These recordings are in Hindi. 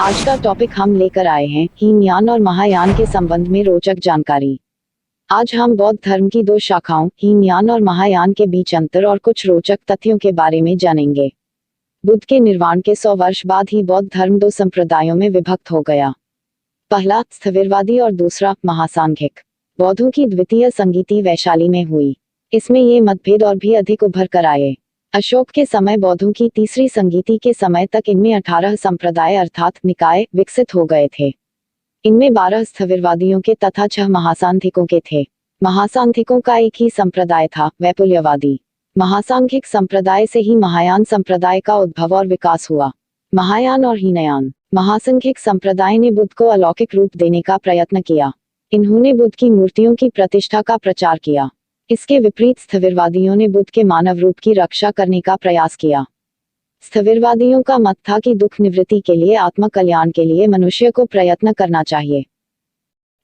आज का टॉपिक हम लेकर आए हैं हीनयान और महायान के संबंध में रोचक जानकारी। आज हम बौद्ध धर्म की दो शाखाओं हीनयान और महायान के बीच अंतर और कुछ रोचक तथ्यों के बारे में जानेंगे। बुद्ध के निर्वाण के 100 वर्ष बाद ही बौद्ध धर्म दो संप्रदायों में विभक्त हो गया। पहला स्थविरवादी और दूसरा महासांघिक। बौद्धों की द्वितीय संगीति वैशाली में हुई। इसमें ये मतभेद और भी अधिक उभर कर आए। अशोक के समय बौद्धों की तीसरी संगीति के समय तक इनमें 18 संप्रदाय अर्थात निकाय विकसित हो गए थे। इनमें 12 स्थविरवादियों के तथा 6 महासांधिकों के थे। महासांधिकों का एक ही संप्रदाय था, वैपुल्यवादी। महासांघिक संप्रदाय से ही महायान संप्रदाय का उद्भव और विकास हुआ। महायान और हीनयान। महासांघिक संप्रदाय ने बुद्ध को अलौकिक रूप देने का प्रयत्न किया। इन्होंने बुद्ध की मूर्तियों की प्रतिष्ठा का प्रचार किया। इसके विपरीत स्थविरवादियों ने बुद्ध के मानव रूप की रक्षा करने का प्रयास किया। स्थविरवादियों का मत था कि दुख निवृत्ति के लिए आत्म कल्याण के लिए मनुष्य को प्रयत्न करना चाहिए।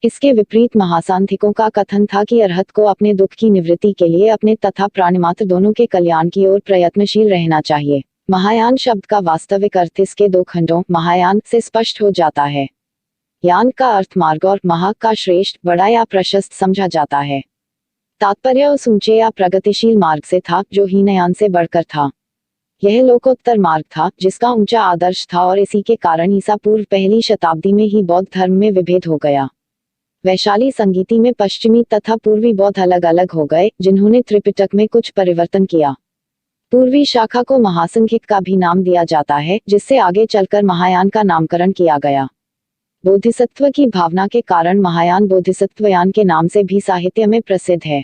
इसके विपरीत महासांधिकों का कथन था कि अरहत को अपने दुख की निवृत्ति के लिए अपने तथा प्राणिमात्र दोनों के कल्याण की ओर प्रयत्नशील रहना चाहिए। महायान शब्द का वास्तविक अर्थ इसके दो खंडों महायान से स्पष्ट हो जाता है। यान का अर्थ मार्ग और महा का श्रेष्ठ, बड़ा या प्रशस्त समझा जाता है। तात्पर्य उस ऊंचे या प्रगतिशील मार्ग से था जो हीनयान से बढ़कर था। यह लोकोत्तर मार्ग था जिसका ऊंचा आदर्श था और इसी के कारण ईसा पूर्व पहली शताब्दी में ही बौद्ध धर्म में विभेद हो गया। वैशाली संगीति में पश्चिमी तथा पूर्वी बौद्ध अलग अलग हो गए, जिन्होंने त्रिपिटक में कुछ परिवर्तन किया। पूर्वी शाखा को महासंघिक का भी नाम दिया जाता है, जिससे आगे चलकर महायान का नामकरण किया गया। बोधिसत्व की भावना के कारण महायान बोधिसत्वयान के नाम से भी साहित्य में प्रसिद्ध है।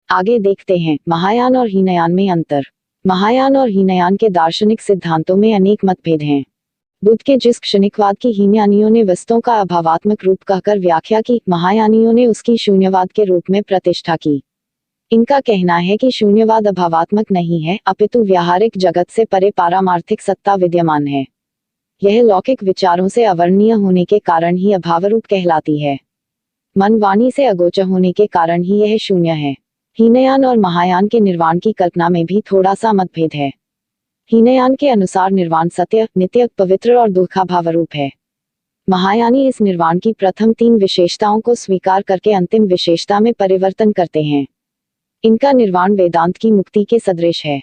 आगे देखते हैं महायान और हीनयान में अंतर। महायान और हीनयान के दार्शनिक सिद्धांतों में अनेक मतभेद हैं। बुद्ध के जिस क्षणिकवाद की हीनयानियों ने वस्तुओं का अभावात्मक रूप कहकर व्याख्या की, महायानियों ने उसकी शून्यवाद के रूप में प्रतिष्ठा की। इनका कहना है कि शून्यवाद अभावात्मक नहीं है, अपितु व्यावहारिक जगत से परे पारमार्थिक सत्ता विद्यमान है। यह लौकिक विचारों से अवर्णनीय होने के कारण ही अभावरूप कहलाती है। मन वाणी से अगोचर होने के कारण ही यह शून्य है। हीनयान और महायान के निर्वाण की कल्पना में भी थोड़ा सा मतभेद है। हीनयान के अनुसार निर्वाण सत्य, नित्य, पवित्र और दुःखाभावरूप है। महायानी इस निर्वाण की प्रथम 3 विशेषताओं को स्वीकार करके अंतिम विशेषता में परिवर्तन करते हैं। इनका निर्वाण वेदांत की मुक्ति के सदृश है।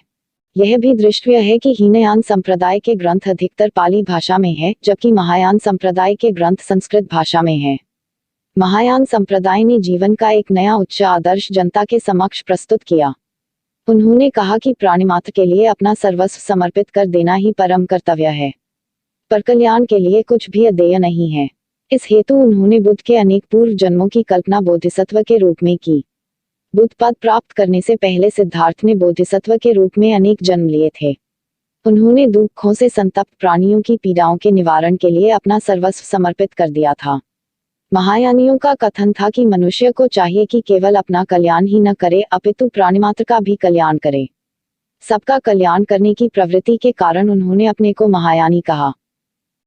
यह भी दृष्टव्य है कि हीनयान संप्रदाय के ग्रंथ अधिकतर पाली भाषा में है, जबकि महायान संप्रदाय के ग्रंथ संस्कृत भाषा में है। महायान संप्रदाय ने जीवन का एक नया उच्च आदर्श जनता के समक्ष प्रस्तुत किया। उन्होंने कहा कि प्राणिमात्र के लिए अपना सर्वस्व समर्पित कर देना ही परम कर्तव्य है। पर कल्याण के लिए कुछ भी अदेय नहीं है। इस हेतु उन्होंने बुद्ध के अनेक पूर्व जन्मों की कल्पना बोधिसत्व के रूप में की। बुद्ध पद प्राप्त करने से पहले सिद्धार्थ ने बोधिसत्व के रूप में अनेक जन्म लिए थे। उन्होंने दुखों से संतप्त प्राणियों की पीड़ाओं के निवारण के लिए अपना सर्वस्व समर्पित कर दिया था। महायानियों का कथन था कि मनुष्य को चाहिए कि केवल अपना कल्याण ही न करे, अपितु प्राणिमात्र का भी कल्याण करे। सबका कल्याण करने की प्रवृत्ति के कारण उन्होंने अपने को महायानी कहा।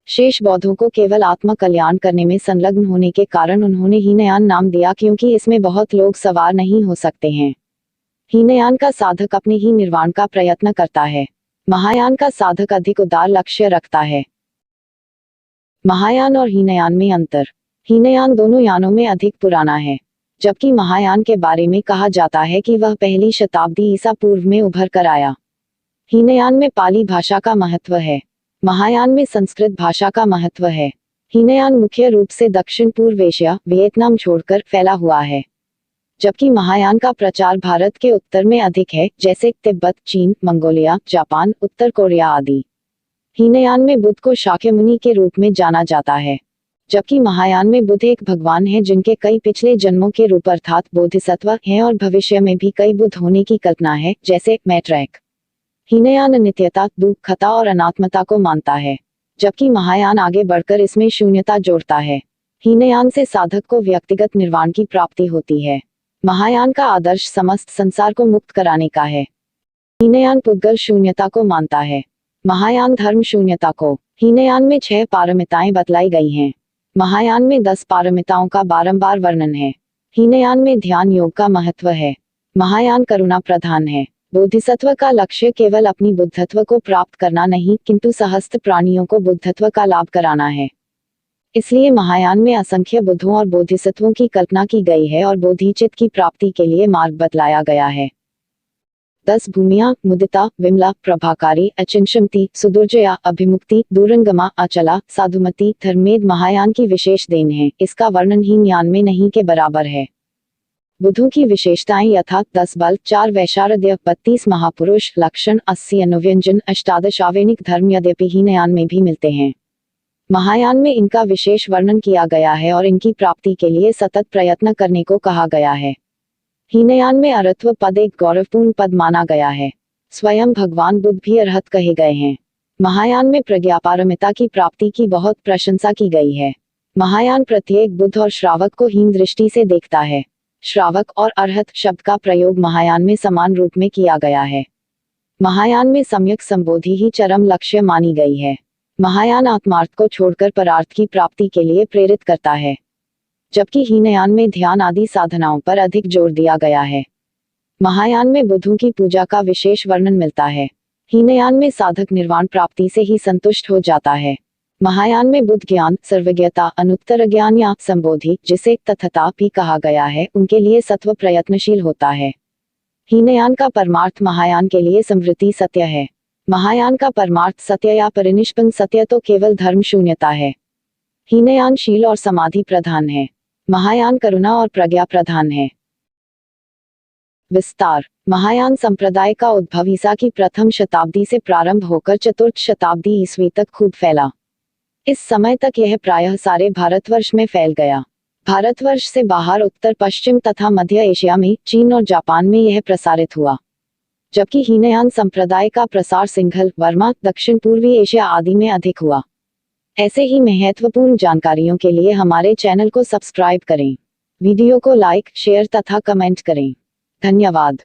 शेष बौद्धों को केवल आत्म कल्याण करने में संलग्न होने के कारण उन्होंने हीनयान नाम दिया, क्योंकि इसमें बहुत लोग सवार नहीं हो सकते हैं। हीनयान का साधक अपने ही निर्वाण का प्रयत्न करता है। महायान का साधक अधिक उदार लक्ष्य रखता है। महायान और हीनयान में अंतर। हीनयान दोनों यानों में अधिक पुराना है, जबकि महायान के बारे में कहा जाता है कि वह पहली शताब्दी ईसा पूर्व में उभर कर आया। हीनयान में पाली भाषा का महत्व है, महायान में संस्कृत भाषा का महत्व है। हीनयान मुख्य रूप से दक्षिण पूर्व एशिया, वियतनाम छोड़कर फैला हुआ है, जबकि महायान का प्रचार भारत के उत्तर में अधिक है, जैसे तिब्बत, चीन, मंगोलिया, जापान, उत्तर कोरिया आदि। हीनयान में बुद्ध को शाक्यमुनि के रूप में जाना जाता है, जबकि महायान में बुद्ध एक भगवान है जिनके कई पिछले जन्मों के रूप अर्थात बोधिसत्व हैं और भविष्य में भी कई बुद्ध होने की कल्पना है, जैसे मैट्रेक। हीनयान नित्यता, दुखता और अनात्मता को मानता है, जबकि महायान आगे बढ़कर इसमें शून्यता जोड़ता है। हीनयान से साधक को व्यक्तिगत निर्वाण की प्राप्ति होती है। महायान का आदर्श समस्त संसार को मुक्त कराने का है। हीनयान पुद्गल शून्यता को मानता है, महायान धर्म शून्यता को। हीनयान में 6 पारमिताएं बतलाई गई हैं। महायान में 10 पारमिताओं का बारंबार वर्णन है। हीनयान में ध्यान योग का महत्व है। महायान करुणा प्रधान है। बोधिसत्व का लक्ष्य केवल अपनी बुद्धत्व को प्राप्त करना नहीं, किंतु सहस्त्र प्राणियों को बुद्धत्व का लाभ कराना है। इसलिए महायान में असंख्य बुद्धों और बोधिसत्वों की कल्पना की गई है और बोधिचित्त की प्राप्ति के लिए मार्ग बतलाया गया है। 10 भूमियां: मुदिता, विमला, प्रभाकारी, अचिंत्यमति, सुदुर्जया, अभिमुक्ति, दूरंगमा, अचला, साधुमति, धर्मेद महायान की विशेष देन है। इसका वर्णन ही ज्ञान में नहीं के बराबर है। बुद्धों की विशेषताएं यथा 10 बल, 4 वैशारद्य, 32 महापुरुष लक्षण, 80 अनुव्यंजन, 18 आवेनिक धर्म यद्यपि हीनयान में भी मिलते हैं। महायान में इनका विशेष वर्णन किया गया है और इनकी प्राप्ति के लिए सतत प्रयत्न करने को कहा गया है। हीनयान में अरहत्व पद एक गौरवपूर्ण पद माना गया है। स्वयं भगवान बुद्ध भी अरहत कहे गए हैं। महायान में प्रज्ञापारमिता की प्राप्ति की बहुत प्रशंसा की गई है। महायान प्रत्येक बुद्ध और श्रावक को हीन दृष्टि से देखता है। श्रावक और अरहत शब्द का प्रयोग महायान में समान रूप में किया गया है। महायान में सम्यक संबोधि ही चरम लक्ष्य मानी गई है। महायान आत्मार्थ को छोड़कर परार्थ की प्राप्ति के लिए प्रेरित करता है, जबकि हीनयान में ध्यान आदि साधनाओं पर अधिक जोर दिया गया है। महायान में बुद्धों की पूजा का विशेष वर्णन मिलता है। हीनयान में साधक निर्वाण प्राप्ति से ही संतुष्ट हो जाता है। महायान में बुद्ध ज्ञान, सर्वज्ञता, अनुत्तर ज्ञान या संबोधि, जिसे तथता भी कहा गया है, उनके लिए सत्व प्रयत्नशील होता है। हीनयान का परमार्थ महायान के लिए समृद्धि सत्य है। महायान का परमार्थ सत्य या परिनिष्पन्न सत्य तो केवल धर्म शून्यता है। हीनयान शील और समाधि प्रधान है। महायान करुणा और प्रज्ञा प्रधान है। विस्तार: महायान संप्रदाय का उद्भव ईसा की प्रथम शताब्दी से प्रारंभ होकर चतुर्थ शताब्दी ईस्वी तक खूब फैला। इस समय तक यह प्रायः सारे भारतवर्ष में फैल गया। भारतवर्ष से बाहर उत्तर पश्चिम तथा मध्य एशिया में, चीन और जापान में यह प्रसारित हुआ, जबकि हीनयान संप्रदाय का प्रसार सिंघल, वर्मा, दक्षिण पूर्वी एशिया आदि में अधिक हुआ। ऐसे ही महत्वपूर्ण जानकारियों के लिए हमारे चैनल को सब्सक्राइब करें। वीडियो को लाइक, शेयर तथा कमेंट करें। धन्यवाद।